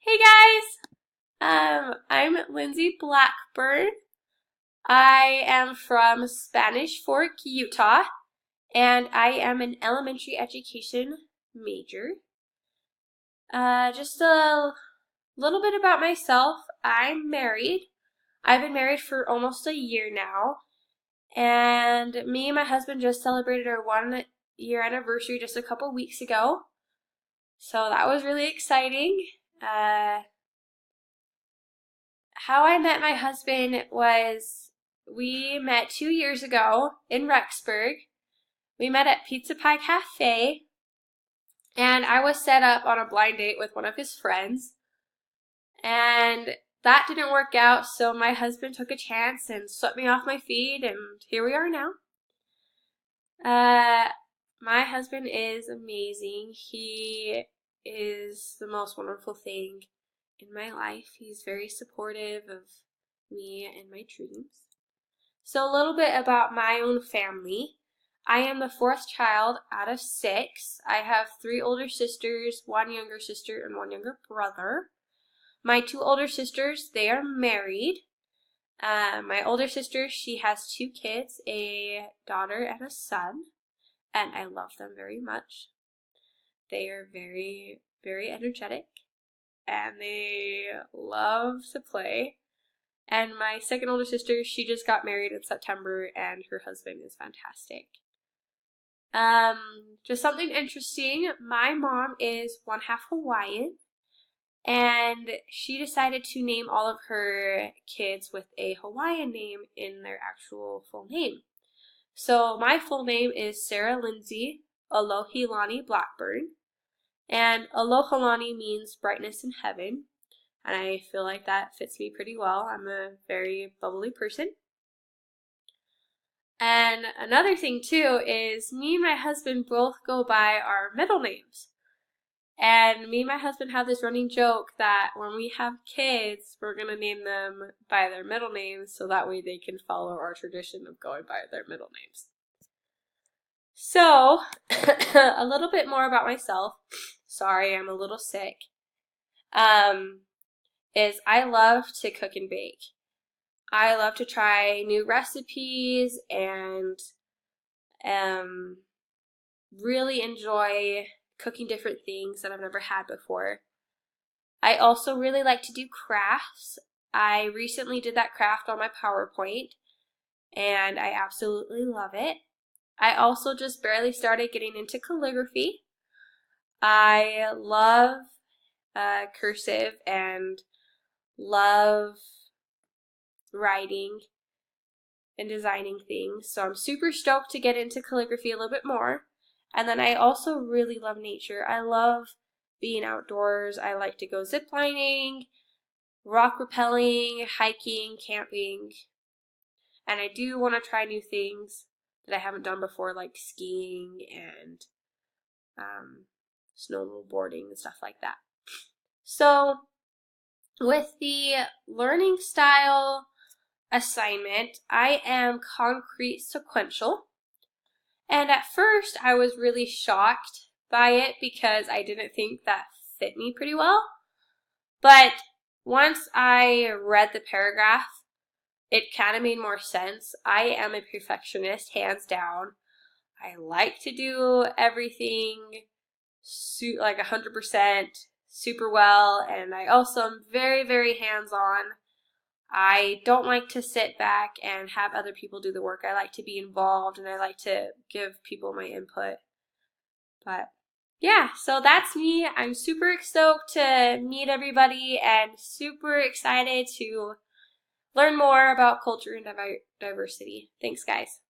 Hey guys! I'm Lindsay Blackburn. I am from Spanish Fork, Utah, and I am an elementary education major. Just a little bit about myself. I'm married. I've been married for almost a year now, and me and my husband just celebrated our 1 year anniversary just a couple weeks ago. So that was really exciting. How I met my husband was we met 2 years ago in Rexburg. We met at Pizza Pie Cafe, and I was set up on a blind date with one of his friends. And that didn't work out, so my husband took a chance and swept me off my feet, and here we are now. My husband is amazing. He is the most wonderful thing in my life. He's very supportive of me and my dreams. So a little bit about my own family. I am the fourth child out of 6. I have 3 older sisters, 1 younger sister, and 1 younger brother. My 2 older sisters, they are married. My older sister, she has 2 kids, a daughter and a son, and I love them very much. They are very, very energetic, and they love to play. And my second older sister, she just got married in September, and her husband is fantastic. Just something interesting, my mom is 1/2 Hawaiian, and she decided to name all of her kids with a Hawaiian name in their actual full name. So my full name is Sarah Lindsay Alohilani Blackburn, and Alohalani means brightness in heaven. And I feel like that fits me pretty well. I'm a very bubbly person. And another thing too is me and my husband both go by our middle names. And me and my husband have this running joke that when we have kids, we're going to name them by their middle names so that way they can follow our tradition of going by their middle names. So, a little bit more about myself. Sorry, I'm a little sick. Is I love to cook and bake. I love to try new recipes and really enjoy cooking different things that I've never had before. I also really like to do crafts. I recently did that craft on my PowerPoint, and I absolutely love it. I also just barely started getting into calligraphy. I love cursive and love writing and designing things. So I'm super stoked to get into calligraphy a little bit more. And then I also really love nature. I love being outdoors. I like to go ziplining, rock rappelling, hiking, camping. And I do want to try new things that I haven't done before, like skiing and snowboarding and stuff like that. So with the learning style assignment, I am concrete sequential. And at first I was really shocked by it because I didn't think that fit me pretty well. But once I read the paragraph, it kind of made more sense. I am a perfectionist, hands down. I like to do everything like 100% super well, and I also am very, very hands-on. I don't like to sit back and have other people do the work. I like to be involved, and I like to give people my input. But yeah, so that's me. I'm super stoked to meet everybody and super excited to learn more about culture and diversity. Thanks, guys.